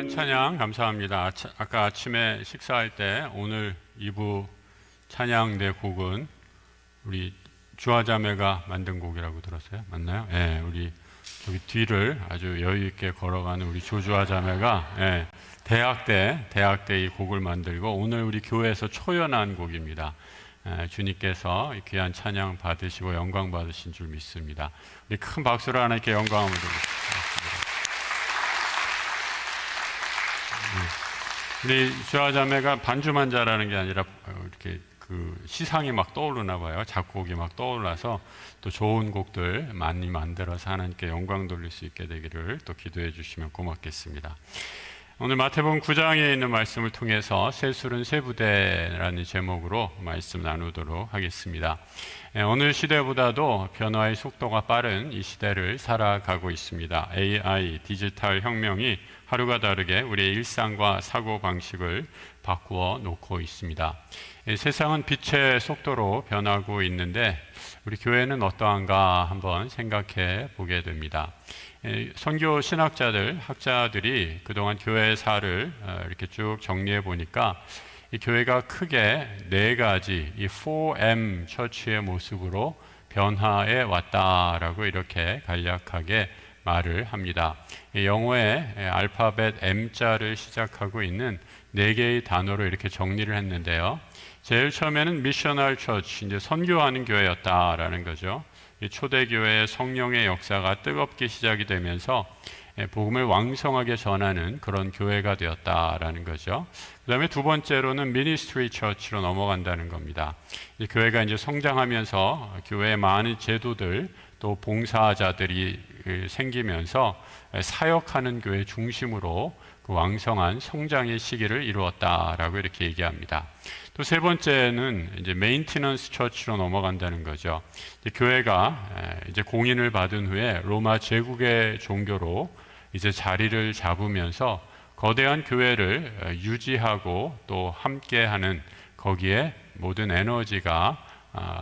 귀한 찬양 감사합니다. 아까 아침에 식사할 때 오늘 2부 찬양 내 곡은 우리 주아자매가 만든 곡이라고 들었어요. 맞나요? 예, 우리 저기 뒤를 아주 여유 있게 걸어가는 우리 조주아자매가 대학 때 이 곡을 만들고 오늘 우리 교회에서 초연한 곡입니다. 주님께서 귀한 찬양 받으시고 영광 받으신 줄 믿습니다. 우리 큰 박수로 하나님께 영광을 드리겠습니다. 우리 주아자매가 반주만 잘하는 게 아니라 이렇게 그 시상이 막 떠오르나 봐요. 작곡이 막 떠올라서 또 좋은 곡들 많이 만들어서 하나님께 영광 돌릴 수 있게 되기를 또 기도해 주시면 고맙겠습니다. 오늘 마태복음 9장에 있는 말씀을 통해서 새술은 새부대라는 제목으로 말씀 나누도록 하겠습니다. 어느 시대보다도 변화의 속도가 빠른 이 시대를 살아가고 있습니다. AI, 디지털 혁명이 하루가 다르게 우리의 일상과 사고방식을 바꾸어 놓고 있습니다. 세상은 빛의 속도로 변하고 있는데 우리 교회는 어떠한가 한번 생각해 보게 됩니다. 선교 신학자들, 학자들이 그동안 교회사를 이렇게 쭉 정리해 보니까 이 교회가 크게 네 가지 이 4M 처치의 모습으로 변화해 왔다라고 이렇게 간략하게 말을 합니다. 영어의 알파벳 M자를 시작하고 있는 네 개의 단어로 이렇게 정리를 했는데요. 제일 처음에는 미셔널 처치, 이제 선교하는 교회였다라는 거죠. 이 초대교회의 성령의 역사가 뜨겁게 시작이 되면서 복음을 왕성하게 전하는 그런 교회가 되었다라는 거죠. 그 다음에 두 번째로는 미니스트리 처치로 넘어간다는 겁니다. 이 교회가 이제 성장하면서 교회에 많은 제도들 또 봉사자들이 생기면서 사역하는 교회 중심으로 그 왕성한 성장의 시기를 이루었다라고 이렇게 얘기합니다. 또 세 번째는 이제 메인티넌스 처치로 넘어간다는 거죠. 이제 교회가 이제 공인을 받은 후에 로마 제국의 종교로 이제 자리를 잡으면서 거대한 교회를 유지하고 또 함께하는 거기에 모든 에너지가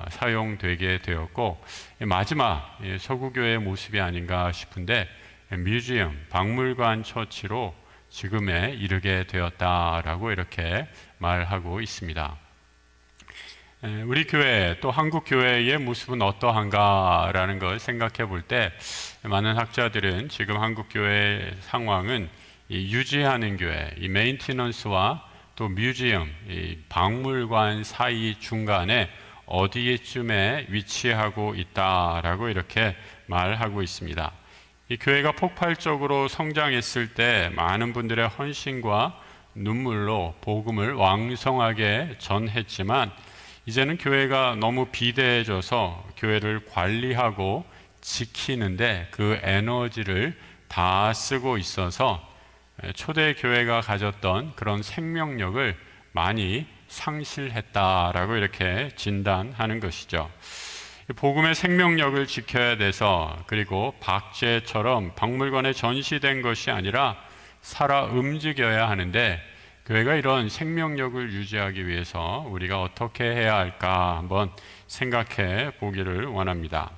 사용되게 되었고 마지막 서구교회의 모습이 아닌가 싶은데 뮤지엄, 박물관 처치로 지금에 이르게 되었다라고 이렇게 말하고 있습니다. 우리 교회 또 한국 교회의 모습은 어떠한가라는 걸 생각해 볼 때 많은 학자들은 지금 한국 교회의 상황은 이 유지하는 교회, 이 메인티넌스와 또 뮤지엄, 이 박물관 사이 중간에 어디쯤에 위치하고 있다라고 이렇게 말하고 있습니다. 이 교회가 폭발적으로 성장했을 때 많은 분들의 헌신과 눈물로 복음을 왕성하게 전했지만 이제는 교회가 너무 비대해져서 교회를 관리하고 지키는데 그 에너지를 다 쓰고 있어서 초대 교회가 가졌던 그런 생명력을 많이 상실했다라고 이렇게 진단하는 것이죠. 복음의 생명력을 지켜야 돼서 그리고 박제처럼 박물관에 전시된 것이 아니라 살아 움직여야 하는데 교회가 이런 생명력을 유지하기 위해서 우리가 어떻게 해야 할까 한번 생각해 보기를 원합니다.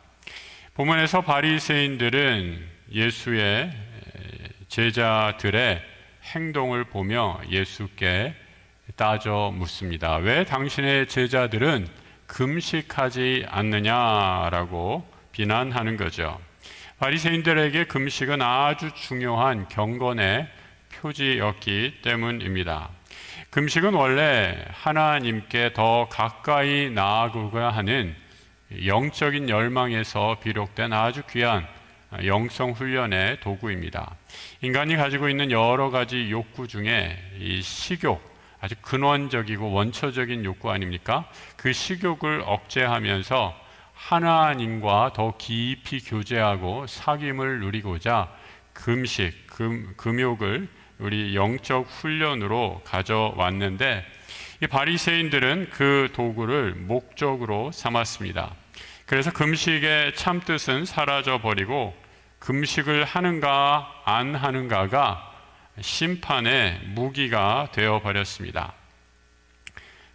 본문에서 바리새인들은 예수의 제자들의 행동을 보며 예수께 따져 묻습니다. 왜 당신의 제자들은 금식하지 않느냐라고 비난하는 거죠. 바리새인들에게 금식은 아주 중요한 경건의 표지였기 때문입니다. 금식은 원래 하나님께 더 가까이 나아가고자 하는 영적인 열망에서 비롯된 아주 귀한 영성 훈련의 도구입니다. 인간이 가지고 있는 여러 가지 욕구 중에 이 식욕, 아주 근원적이고 원초적인 욕구 아닙니까? 그 식욕을 억제하면서 하나님과 더 깊이 교제하고 사귐을 누리고자 금식, 금욕을 우리 영적 훈련으로 가져왔는데 이 바리새인들은 그 도구를 목적으로 삼았습니다. 그래서 금식의 참뜻은 사라져버리고 금식을 하는가 안 하는가가 심판의 무기가 되어버렸습니다.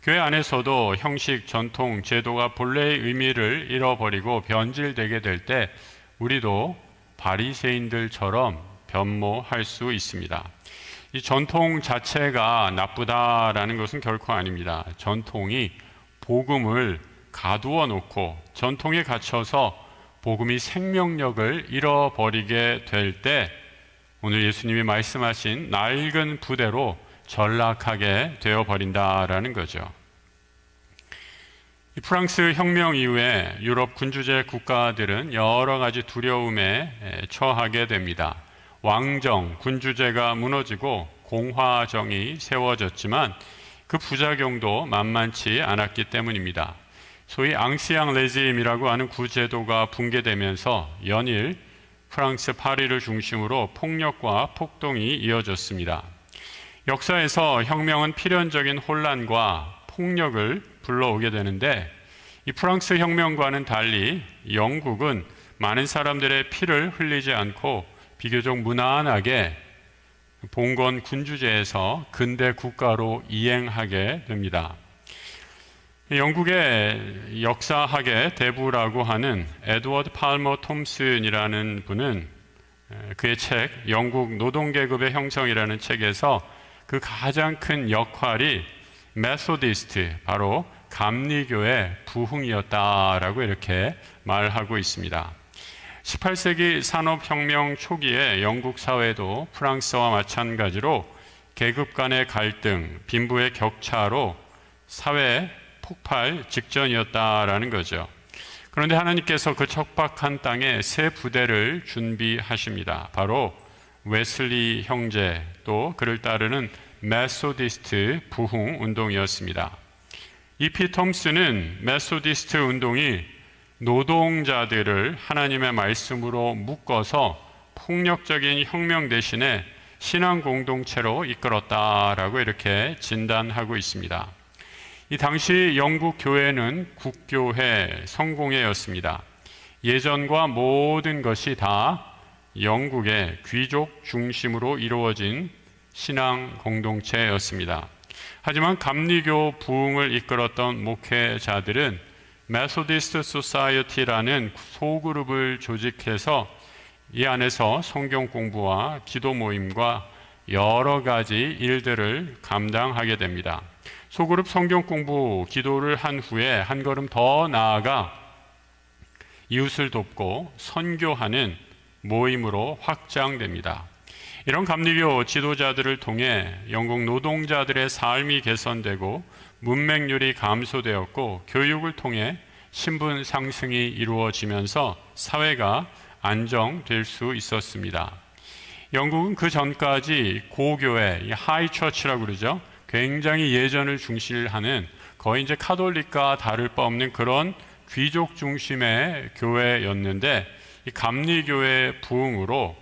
교회 안에서도 형식, 전통, 제도가 본래의 의미를 잃어버리고 변질되게 될 때 우리도 바리새인들처럼 변모할 수 있습니다. 이 전통 자체가 나쁘다라는 것은 결코 아닙니다. 전통이 복음을 가두어 놓고 전통에 갇혀서 복음이 생명력을 잃어버리게 될 때 오늘 예수님이 말씀하신 낡은 부대로 전락하게 되어버린다라는 거죠. 프랑스 혁명 이후에 유럽 군주제 국가들은 여러 가지 두려움에 처하게 됩니다. 왕정, 군주제가 무너지고 공화정이 세워졌지만 그 부작용도 만만치 않았기 때문입니다. 소위 앙시앙 레짐이라고 하는 구제도가 붕괴되면서 연일 프랑스 파리를 중심으로 폭력과 폭동이 이어졌습니다. 역사에서 혁명은 필연적인 혼란과 폭력을 불러오게 되는데 이 프랑스 혁명과는 달리 영국은 많은 사람들의 피를 흘리지 않고 비교적 무난하게 봉건 군주제에서 근대 국가로 이행하게 됩니다. 영국의 역사학의 대부라고 하는 에드워드 팔머 톰슨이라는 분은 그의 책 영국 노동계급의 형성이라는 책에서 그 가장 큰 역할이 메소디스트, 바로 감리교의 부흥이었다라고 이렇게 말하고 있습니다. 18세기 산업혁명 초기에 영국 사회도 프랑스와 마찬가지로 계급 간의 갈등, 빈부의 격차로 사회 폭발 직전이었다라는 거죠. 그런데 하나님께서 그 척박한 땅에 새 부대를 준비하십니다. 바로 웨슬리 형제, 또 그를 따르는 메소디스트 부흥 운동이었습니다. E.P. 톰슨은 메소디스트 운동이 노동자들을 하나님의 말씀으로 묶어서 폭력적인 혁명 대신에 신앙 공동체로 이끌었다라고 이렇게 진단하고 있습니다. 이 당시 영국 교회는 국교회, 성공회였습니다. 예전과 모든 것이 다 영국의 귀족 중심으로 이루어진 신앙 공동체였습니다. 하지만 감리교 부흥을 이끌었던 목회자들은 메소디스트 소사이어티라는 소그룹을 조직해서 이 안에서 성경 공부와 기도 모임과 여러 가지 일들을 감당하게 됩니다. 소그룹 성경 공부, 기도를 한 후에 한 걸음 더 나아가 이웃을 돕고 선교하는 모임으로 확장됩니다. 이런 감리교 지도자들을 통해 영국 노동자들의 삶이 개선되고 문맹률이 감소되었고 교육을 통해 신분 상승이 이루어지면서 사회가 안정될 수 있었습니다. 영국은 그 전까지 고교회, 하이처치라고 그러죠. 굉장히 예전을 중시하는 거의 이제 카톨릭과 다를 바 없는 그런 귀족 중심의 교회였는데 이 감리교회 부흥으로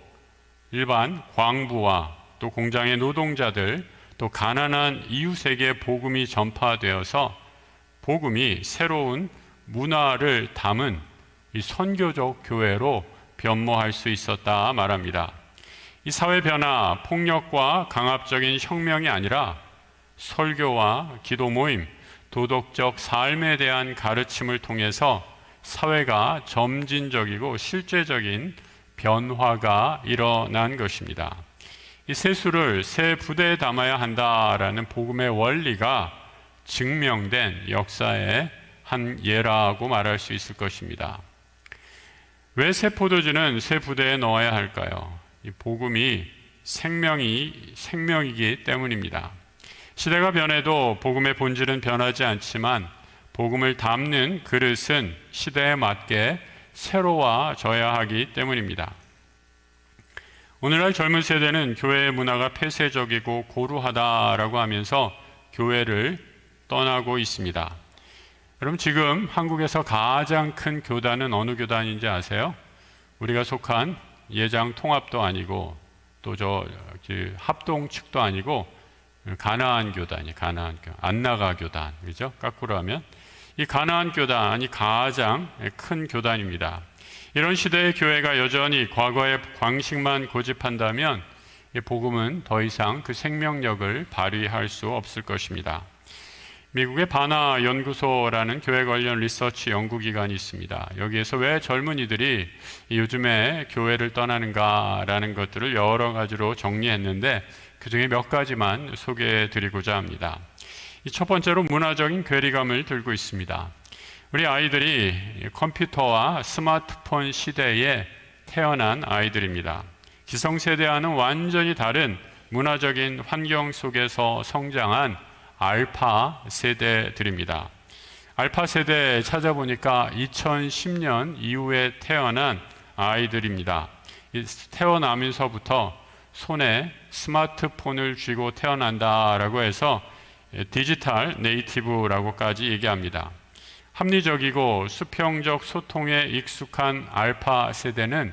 일반 광부와 또 공장의 노동자들 또 가난한 이웃에게 복음이 전파되어서 복음이 새로운 문화를 담은 이 선교적 교회로 변모할 수 있었다 말합니다. 이 사회 변화, 폭력과 강압적인 혁명이 아니라 설교와 기도 모임, 도덕적 삶에 대한 가르침을 통해서 사회가 점진적이고 실제적인 변화가 일어난 것입니다. 이 세수를 새 부대에 담아야 한다라는 복음의 원리가 증명된 역사의 한 예라고 말할 수 있을 것입니다. 왜 새 포도주는 새 부대에 넣어야 할까요? 이 복음이 생명이기 때문입니다. 시대가 변해도 복음의 본질은 변하지 않지만 복음을 담는 그릇은 시대에 맞게 새로워져야 하기 때문입니다. 오늘날 젊은 세대는 교회의 문화가 폐쇄적이고 고루하다라고 하면서 교회를 떠나고 있습니다. 여러분, 지금 한국에서 가장 큰 교단은 어느 교단인지 아세요? 우리가 속한 예장 통합도 아니고 또 합동 측도 아니고 가나안 교단이 안나가 교단, 그죠? 거꾸로 하면 이 가나안 교단이 가장 큰 교단입니다. 이런 시대의 교회가 여전히 과거의 광식만 고집한다면 이 복음은 더 이상 그 생명력을 발휘할 수 없을 것입니다. 미국의 바나 연구소라는 교회 관련 리서치 연구기관이 있습니다. 여기에서 왜 젊은이들이 요즘에 교회를 떠나는가라는 것들을 여러 가지로 정리했는데 그 중에 몇 가지만 소개해 드리고자 합니다. 첫 번째로 문화적인 괴리감을 들고 있습니다. 우리 아이들이 컴퓨터와 스마트폰 시대에 태어난 아이들입니다. 기성세대와는 완전히 다른 문화적인 환경 속에서 성장한 알파 세대들입니다. 알파 세대 찾아보니까 2010년 이후에 태어난 아이들입니다. 태어나면서부터 손에 스마트폰을 쥐고 태어난다라고 해서 디지털 네이티브라고까지 얘기합니다. 합리적이고 수평적 소통에 익숙한 알파 세대는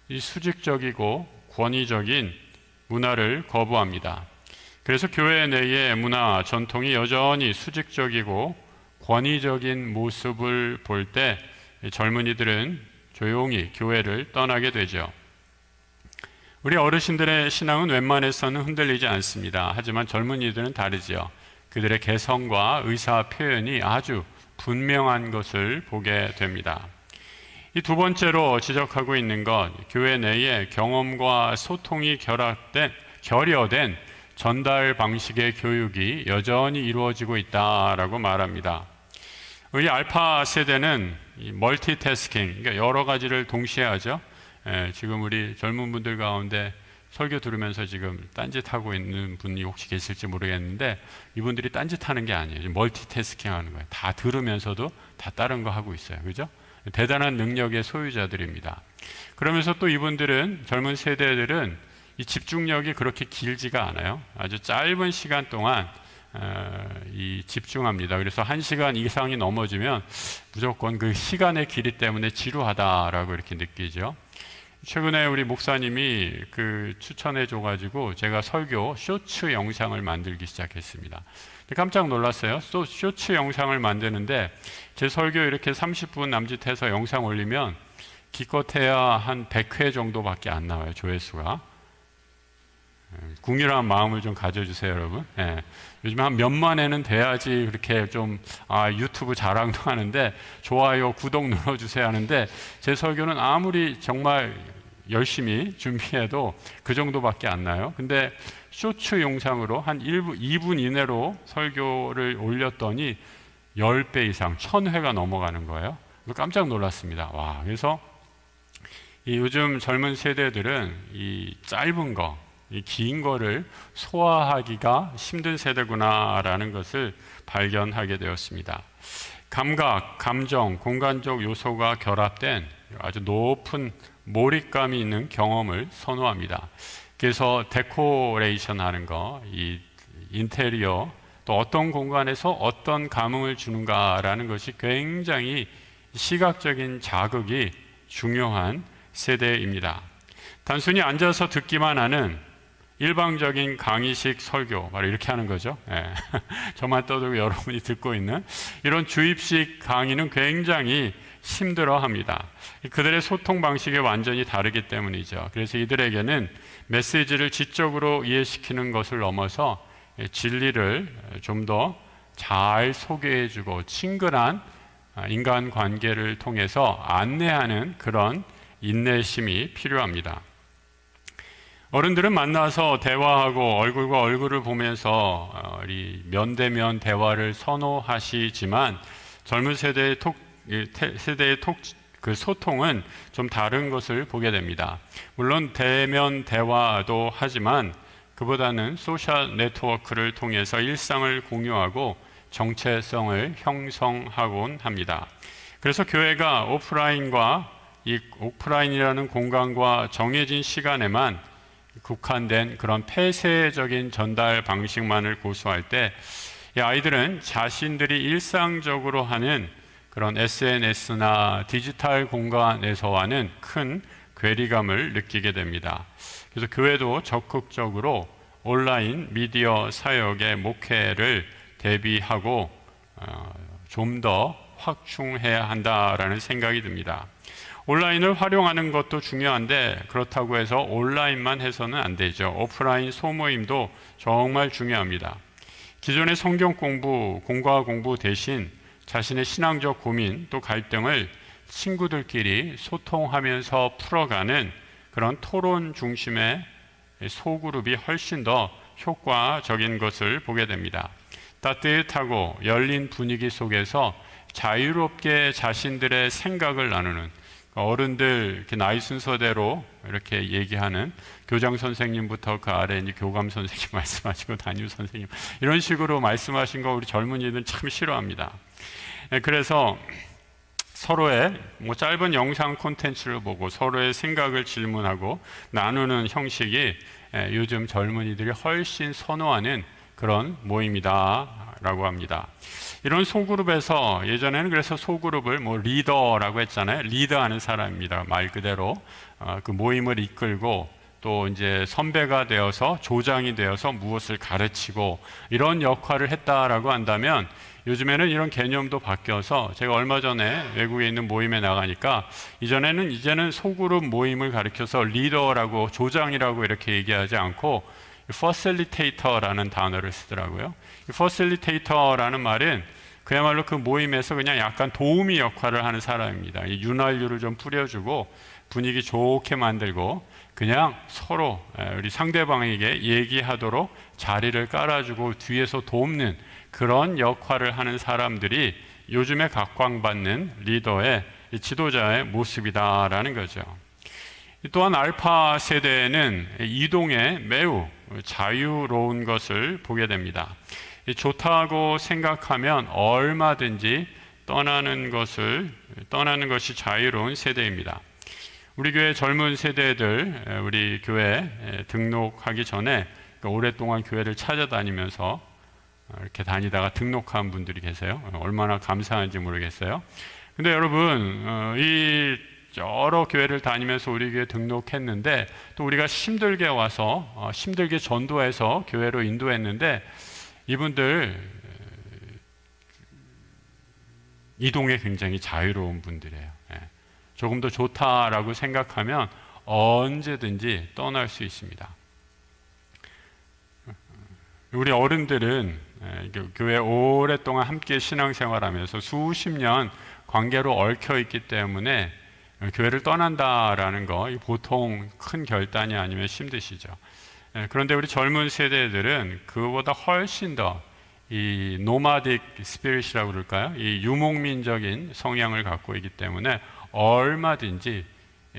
이 수직적이고 권위적인 문화를 거부합니다. 그래서 교회 내의 문화, 전통이 여전히 수직적이고 권위적인 모습을 볼 때 젊은이들은 조용히 교회를 떠나게 되죠. 우리 어르신들의 신앙은 웬만해서는 흔들리지 않습니다. 하지만 젊은이들은 다르죠. 그들의 개성과 의사 표현이 아주 분명한 것을 보게 됩니다. 이 두 번째로 지적하고 있는 것, 교회 내에 경험과 소통이 결여된 전달 방식의 교육이 여전히 이루어지고 있다라고 말합니다. 우리 알파 세대는 멀티태스킹, 그러니까 여러 가지를 동시에 하죠. 지금 우리 젊은 분들 가운데 설교 들으면서 지금 딴짓하고 있는 분이 혹시 계실지 모르겠는데 이분들이 딴짓하는 게 아니에요. 멀티태스킹 하는 거예요. 다 들으면서도 다 다른 거 하고 있어요. 그죠? 대단한 능력의 소유자들입니다. 그러면서 또 이분들은, 젊은 세대들은 이 집중력이 그렇게 길지가 않아요. 아주 짧은 시간 동안 집중합니다. 그래서 1시간 이상이 넘어지면 무조건 그 시간의 길이 때문에 지루하다라고 이렇게 느끼죠. 최근에 우리 목사님이 추천해 줘가지고 제가 설교 쇼츠 영상을 만들기 시작했습니다. 깜짝 놀랐어요. 쇼츠 영상을 만드는데 제 설교 이렇게 30분 남짓해서 영상 올리면 기껏해야 한 100회 정도밖에 안 나와요, 조회수가. 궁일한 마음을 좀 가져주세요, 여러분. 요즘 한 몇만 회는 돼야지 그렇게 좀 유튜브 자랑도 하는데 좋아요, 구독 눌러주세요 하는데 제 설교는 아무리 정말 열심히 준비해도 그 정도밖에 안 나요. 근데 쇼츠 영상으로 한 2분 이내로 설교를 올렸더니 10배 이상, 1000회가 넘어가는 거예요. 깜짝 놀랐습니다. 와, 그래서 요즘 젊은 세대들은 이 짧은 거, 이 긴 거를 소화하기가 힘든 세대구나라는 것을 발견하게 되었습니다. 감각, 감정, 공간적 요소가 결합된 아주 높은 몰입감이 있는 경험을 선호합니다. 그래서 데코레이션 하는 거, 이 인테리어, 또 어떤 공간에서 어떤 감흥을 주는가라는 것이 굉장히 시각적인 자극이 중요한 세대입니다. 단순히 앉아서 듣기만 하는 일방적인 강의식 설교, 바로 이렇게 하는 거죠. 저만 떠들고 여러분이 듣고 있는 이런 주입식 강의는 굉장히 힘들어합니다. 그들의 소통 방식이 완전히 다르기 때문이죠. 그래서 이들에게는 메시지를 지적으로 이해시키는 것을 넘어서 진리를 좀 더 잘 소개해주고 친근한 인간관계를 통해서 안내하는 그런 인내심이 필요합니다. 어른들은 만나서 대화하고 얼굴과 얼굴을 보면서 면대면 대화를 선호하시지만 젊은 세대의 소통은 좀 다른 것을 보게 됩니다. 물론 대면 대화도 하지만 그보다는 소셜 네트워크를 통해서 일상을 공유하고 정체성을 형성하곤 합니다. 그래서 교회가 오프라인이라는 공간과 정해진 시간에만 국한된 그런 폐쇄적인 전달 방식만을 고수할 때 이 아이들은 자신들이 일상적으로 하는 그런 SNS나 디지털 공간에서와는 큰 괴리감을 느끼게 됩니다. 그래서 교회도 적극적으로 온라인 미디어 사역의 목회를 대비하고 좀 더 확충해야 한다라는 생각이 듭니다. 온라인을 활용하는 것도 중요한데 그렇다고 해서 온라인만 해서는 안 되죠. 오프라인 소모임도 정말 중요합니다. 기존의 성경 공부, 공과 공부 대신 자신의 신앙적 고민 또 갈등을 친구들끼리 소통하면서 풀어가는 그런 토론 중심의 소그룹이 훨씬 더 효과적인 것을 보게 됩니다. 따뜻하고 열린 분위기 속에서 자유롭게 자신들의 생각을 나누는, 어른들 이렇게 나이 순서대로 이렇게 얘기하는, 교장 선생님부터 그 아래 이제 교감 선생님 말씀하시고 담임 선생님 이런 식으로 말씀하신 거 우리 젊은이들은 참 싫어합니다. 그래서 서로의 짧은 영상 콘텐츠를 보고 서로의 생각을 질문하고 나누는 형식이 요즘 젊은이들이 훨씬 선호하는 그런 모임이다라고 합니다. 이런 소그룹에서 예전에는 그래서 소그룹을 리더라고 했잖아요. 리더하는 사람입니다. 말 그대로 그 모임을 이끌고 또 이제 선배가 되어서 조장이 되어서 무엇을 가르치고 이런 역할을 했다라고 한다면, 요즘에는 이런 개념도 바뀌어서 제가 얼마 전에 외국에 있는 모임에 나가니까 이제는 소그룹 모임을 가리켜서 리더라고 조장이라고 이렇게 얘기하지 않고 퍼실리테이터라는 단어를 쓰더라고요. 퍼실리테이터라는 말은 그야말로 그 모임에서 그냥 약간 도우미 역할을 하는 사람입니다. 윤활유를 좀 뿌려주고 분위기 좋게 만들고 그냥 서로 우리 상대방에게 얘기하도록 자리를 깔아주고 뒤에서 돕는 그런 역할을 하는 사람들이 요즘에 각광받는 리더의 지도자의 모습이다라는 거죠. 또한 알파 세대는 이동에 매우 자유로운 것을 보게 됩니다. 좋다고 생각하면 얼마든지 떠나는 것이 자유로운 세대입니다. 우리 교회 젊은 세대들, 우리 교회 등록하기 전에 오랫동안 교회를 찾아다니면서 이렇게 다니다가 등록한 분들이 계세요. 얼마나 감사한지 모르겠어요. 근데 여러분, 이 여러 교회를 다니면서 우리 교회 등록했는데 또 우리가 힘들게 와서 힘들게 전도해서 교회로 인도했는데, 이분들 이동에 굉장히 자유로운 분들이에요. 조금 더 좋다라고 생각하면 언제든지 떠날 수 있습니다. 우리 어른들은 교회 오랫동안 함께 신앙생활하면서 수십 년 관계로 얽혀 있기 때문에 교회를 떠난다라는 거 보통 큰 결단이 아니면 힘드시죠. 그런데 우리 젊은 세대들은 그보다 훨씬 더 이 노마딕 스피릿이라고 그럴까요? 이 유목민적인 성향을 갖고 있기 때문에 얼마든지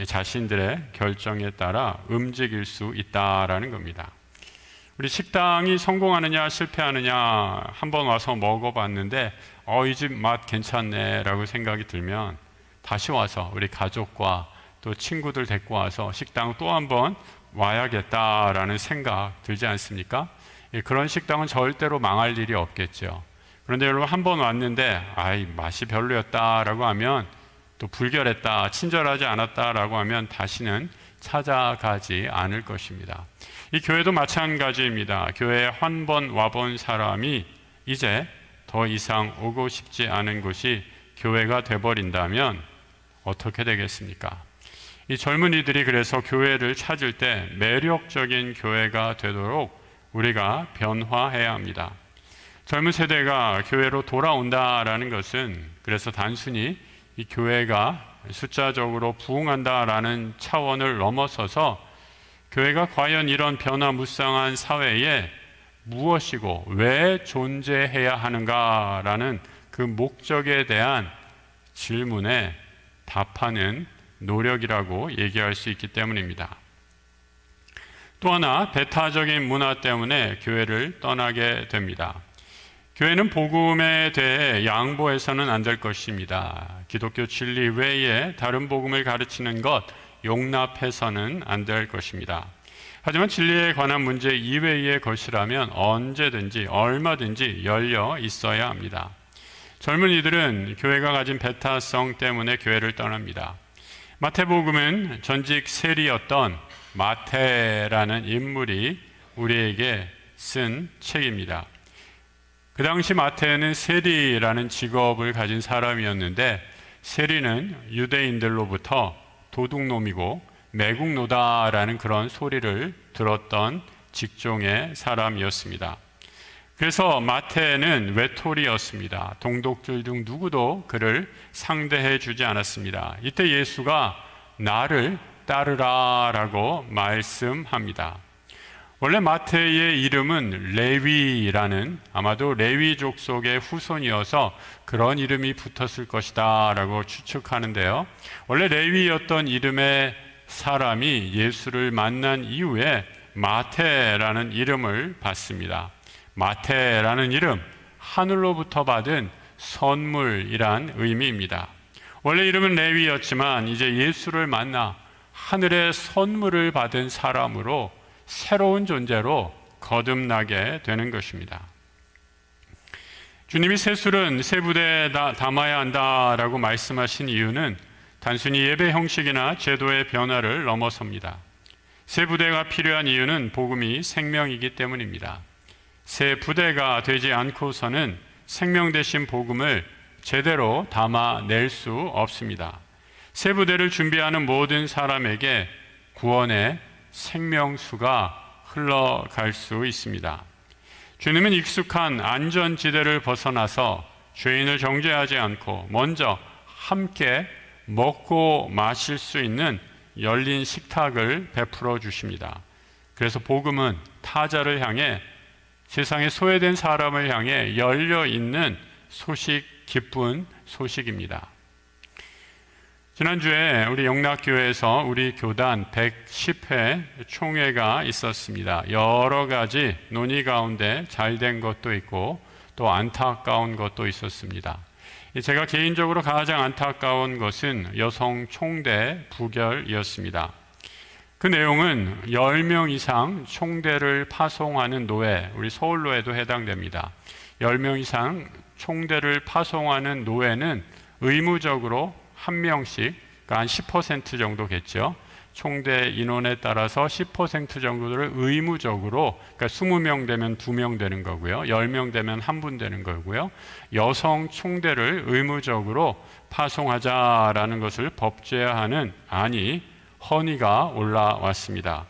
자신들의 결정에 따라 움직일 수 있다라는 겁니다. 우리 식당이 성공하느냐 실패하느냐 한번 와서 먹어봤는데 이 집 맛 괜찮네 라고 생각이 들면 다시 와서 우리 가족과 또 친구들 데리고 와서 식당 또 한번 와야겠다라는 생각 들지 않습니까? 그런 식당은 절대로 망할 일이 없겠죠. 그런데 여러분, 한번 왔는데 맛이 별로였다라고 하면, 또 불결했다, 친절하지 않았다라고 하면 다시는 찾아가지 않을 것입니다. 이 교회도 마찬가지입니다. 교회에 한 번 와본 사람이 이제 더 이상 오고 싶지 않은 곳이 교회가 돼버린다면 어떻게 되겠습니까? 이 젊은이들이 그래서 교회를 찾을 때 매력적인 교회가 되도록 우리가 변화해야 합니다. 젊은 세대가 교회로 돌아온다라는 것은 그래서 단순히 이 교회가 숫자적으로 부흥한다라는 차원을 넘어서서 교회가 과연 이런 변화무쌍한 사회에 무엇이고 왜 존재해야 하는가라는 그 목적에 대한 질문에 답하는 노력이라고 얘기할 수 있기 때문입니다. 또 하나, 배타적인 문화 때문에 교회를 떠나게 됩니다. 교회는 복음에 대해 양보해서는 안 될 것입니다. 기독교 진리 외에 다른 복음을 가르치는 것 용납해서는 안 될 것입니다. 하지만 진리에 관한 문제 이외의 것이라면 언제든지 얼마든지 열려 있어야 합니다. 젊은이들은 교회가 가진 배타성 때문에 교회를 떠납니다. 마태복음은 전직 세리였던 마태라는 인물이 우리에게 쓴 책입니다. 그 당시 마태는 세리라는 직업을 가진 사람이었는데, 세리는 유대인들로부터 도둑놈이고 매국노다라는 그런 소리를 들었던 직종의 사람이었습니다. 그래서 마태는 외톨이였습니다. 동독들 중 누구도 그를 상대해 주지 않았습니다. 이때 예수가 나를 따르라 라고 말씀합니다. 원래 마태의 이름은 레위라는, 아마도 레위족 속의 후손이어서 그런 이름이 붙었을 것이다 라고 추측하는데요. 원래 레위였던 이름의 사람이 예수를 만난 이후에 마태라는 이름을 받습니다. 마태라는 이름, 하늘로부터 받은 선물이란 의미입니다. 원래 이름은 레위였지만 이제 예수를 만나 하늘의 선물을 받은 사람으로 새로운 존재로 거듭나게 되는 것입니다. 주님이 새 술은 새 부대에 담아야 한다라고 말씀하신 이유는 단순히 예배 형식이나 제도의 변화를 넘어섭니다. 새 부대가 필요한 이유는 복음이 생명이기 때문입니다. 새 부대가 되지 않고서는 생명 되신 복음을 제대로 담아낼 수 없습니다. 새 부대를 준비하는 모든 사람에게 구원의 생명수가 흘러갈 수 있습니다. 주님은 익숙한 안전지대를 벗어나서 죄인을 정죄하지 않고 먼저 함께 먹고 마실 수 있는 열린 식탁을 베풀어 주십니다. 그래서 복음은 타자를 향해, 세상에 소외된 사람을 향해 열려 있는 기쁜 소식입니다. 지난주에 우리 영락교회에서 우리 교단 110회 총회가 있었습니다. 여러 가지 논의 가운데 잘된 것도 있고 또 안타까운 것도 있었습니다. 제가 개인적으로 가장 안타까운 것은 여성 총대 부결이었습니다. 그 내용은 10명 이상 총대를 파송하는 노예, 우리 서울노예도 해당됩니다. 10명 이상 총대를 파송하는 노예는 의무적으로 한 명씩, 그러니까 한 10% 정도겠죠. 총대 인원에 따라서 10% 정도를 의무적으로, 그러니까 20명 되면 2명 되는 거고요. 10명 되면 1분 되는 거고요. 여성 총대를 의무적으로 파송하자라는 것을 법제화하는 안이 헌의가 올라왔습니다.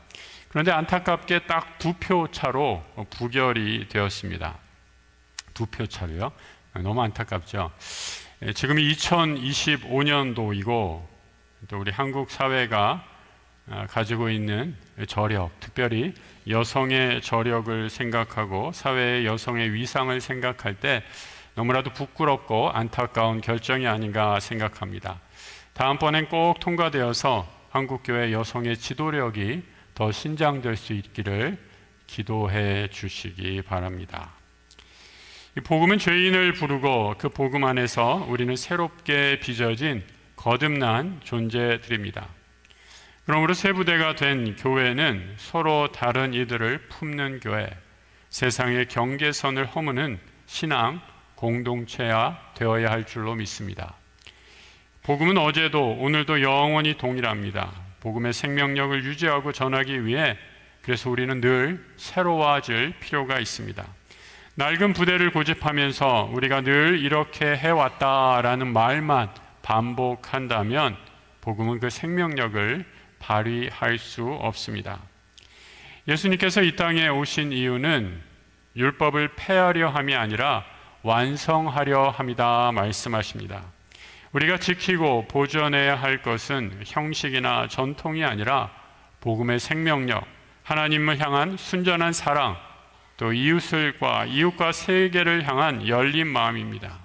그런데 안타깝게 딱 2표 차로 부결이 되었습니다. 2표 차로요? 너무 안타깝죠. 지금이 2025년도이고 또 우리 한국 사회가 가지고 있는 저력, 특별히 여성의 저력을 생각하고 사회의 여성의 위상을 생각할 때 너무나도 부끄럽고 안타까운 결정이 아닌가 생각합니다. 다음번엔 꼭 통과되어서 한국교회 여성의 지도력이 더 신장될 수 있기를 기도해 주시기 바랍니다. 이 복음은 죄인을 부르고 그 복음 안에서 우리는 새롭게 빚어진 거듭난 존재들입니다. 그러므로 새 부대가 된 교회는 서로 다른 이들을 품는 교회, 세상의 경계선을 허무는 신앙 공동체가 되어야 할 줄로 믿습니다. 복음은 어제도 오늘도 영원히 동일합니다. 복음의 생명력을 유지하고 전하기 위해 그래서 우리는 늘 새로워질 필요가 있습니다. 낡은 부대를 고집하면서 우리가 늘 이렇게 해왔다라는 말만 반복한다면 복음은 그 생명력을 발휘할 수 없습니다. 예수님께서 이 땅에 오신 이유는 율법을 폐하려 함이 아니라 완성하려 함이다 말씀하십니다. 우리가 지키고 보존해야 할 것은 형식이나 전통이 아니라 복음의 생명력, 하나님을 향한 순전한 사랑, 또 이웃과 세계를 향한 열린 마음입니다.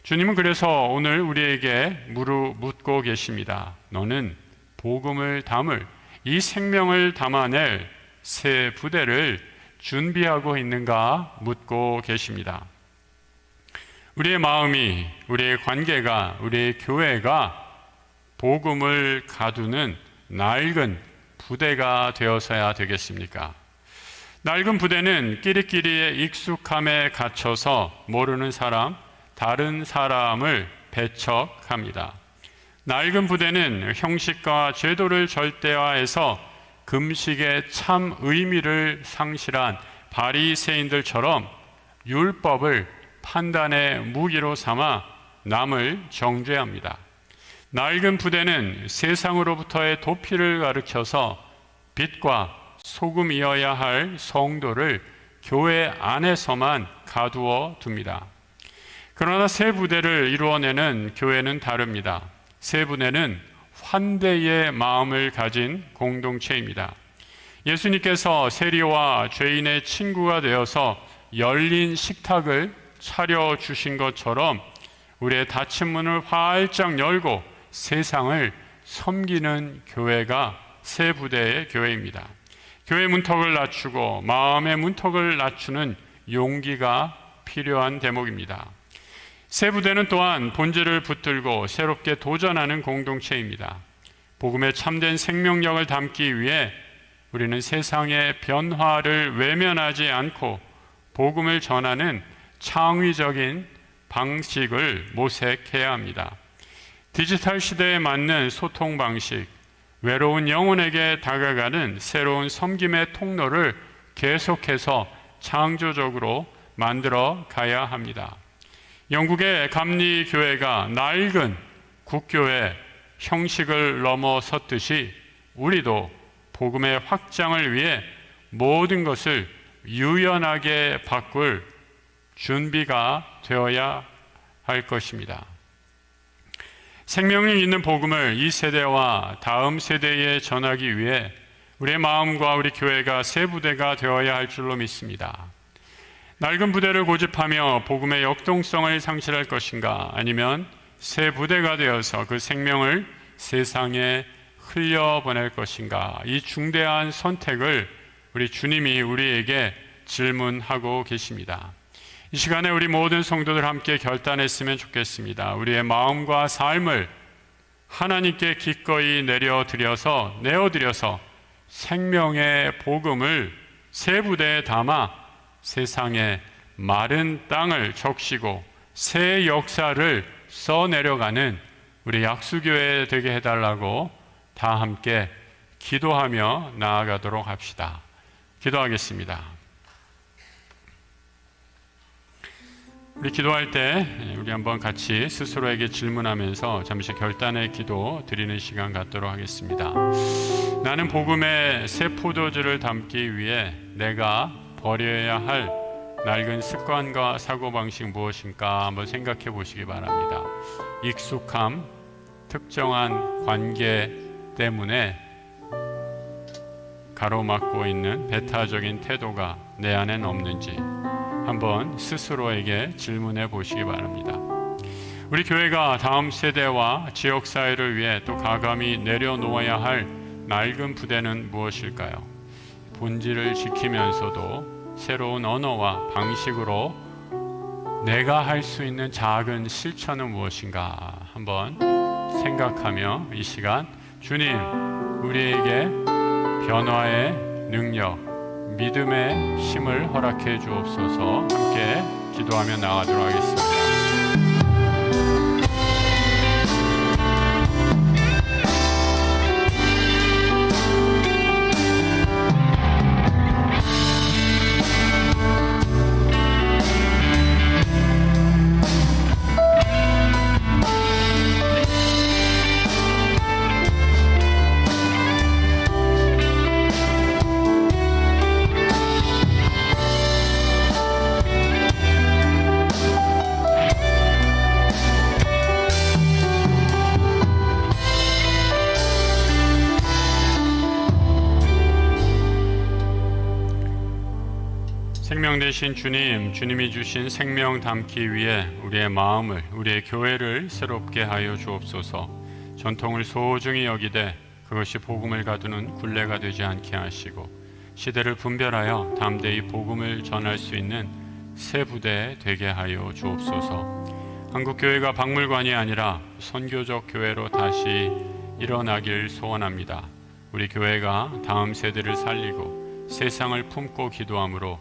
주님은 그래서 오늘 우리에게 묻고 계십니다. 너는 복음을 담을, 이 생명을 담아낼 새 부대를 준비하고 있는가 묻고 계십니다. 우리의 마음이, 우리의 관계가, 우리의 교회가 복음을 가두는 낡은 부대가 되어서야 되겠습니까? 낡은 부대는 끼리끼리의 익숙함에 갇혀서 모르는 사람, 다른 사람을 배척합니다. 낡은 부대는 형식과 제도를 절대화해서 금식의 참 의미를 상실한 바리새인들처럼 율법을 판단의 무기로 삼아 남을 정죄합니다. 낡은 부대는 세상으로부터의 도피를 가르쳐서 빛과 소금이어야 할 성도를 교회 안에서만 가두어 둡니다. 그러나 새 부대를 이루어내는 교회는 다릅니다. 새 부대는 환대의 마음을 가진 공동체입니다. 예수님께서 세리와 죄인의 친구가 되어서 열린 식탁을 차려주신 것처럼 우리의 닫힌 문을 활짝 열고 세상을 섬기는 교회가 새 부대의 교회입니다. 교회 문턱을 낮추고 마음의 문턱을 낮추는 용기가 필요한 대목입니다. 새 부대는 또한 본질을 붙들고 새롭게 도전하는 공동체입니다. 복음의 참된 생명력을 담기 위해 우리는 세상의 변화를 외면하지 않고 복음을 전하는 창의적인 방식을 모색해야 합니다. 디지털 시대에 맞는 소통 방식, 외로운 영혼에게 다가가는 새로운 섬김의 통로를 계속해서 창조적으로 만들어 가야 합니다. 영국의 감리교회가 낡은 국교의 형식을 넘어섰듯이 우리도 복음의 확장을 위해 모든 것을 유연하게 바꿀 준비가 되어야 할 것입니다. 생명력 있는 복음을 이 세대와 다음 세대에 전하기 위해 우리의 마음과 우리 교회가 새 부대가 되어야 할 줄로 믿습니다. 낡은 부대를 고집하며 복음의 역동성을 상실할 것인가, 아니면 새 부대가 되어서 그 생명을 세상에 흘려보낼 것인가, 이 중대한 선택을 우리 주님이 우리에게 질문하고 계십니다. 이 시간에 우리 모든 성도들 함께 결단했으면 좋겠습니다. 우리의 마음과 삶을 하나님께 기꺼이 내어드려서 생명의 복음을 새 부대에 담아 세상의 마른 땅을 적시고 새 역사를 써내려가는 우리 약수교회 되게 해달라고 다 함께 기도하며 나아가도록 합시다. 기도하겠습니다. 우리 기도할 때 우리 한번 같이 스스로에게 질문하면서 잠시 결단의 기도 드리는 시간 갖도록 하겠습니다. 나는 복음의 새 포도주를 담기 위해 내가 버려야 할 낡은 습관과 사고방식 무엇인가 한번 생각해 보시기 바랍니다. 익숙함, 특정한 관계 때문에 가로막고 있는 배타적인 태도가 내 안엔 없는지 한번 스스로에게 질문해 보시기 바랍니다. 우리 교회가 다음 세대와 지역사회를 위해 또 가감히 내려놓아야 할 낡은 부대는 무엇일까요? 본질을 지키면서도 새로운 언어와 방식으로 내가 할 수 있는 작은 실천은 무엇인가 한번 생각하며 이 시간 주님, 우리에게 변화의 능력, 믿음의 힘을 허락해 주옵소서. 함께 기도하며 나가도록 하겠습니다. 생명 되신 주님, 주님이 주신 생명 담기 위해 우리의 마음을, 우리의 교회를 새롭게 하여 주옵소서. 전통을 소중히 여기되 그것이 복음을 가두는 굴레가 되지 않게 하시고 시대를 분별하여 담대히 복음을 전할 수 있는 새 부대 되게 하여 주옵소서. 한국교회가 박물관이 아니라 선교적 교회로 다시 일어나길 소원합니다. 우리 교회가 다음 세대를 살리고 세상을 품고 기도함으로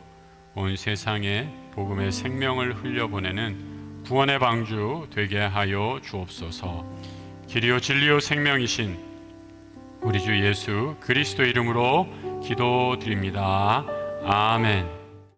온 세상에 복음의 생명을 흘려보내는 구원의 방주 되게 하여 주옵소서. 길이요 진리요 생명이신 우리 주 예수 그리스도 이름으로 기도드립니다. 아멘.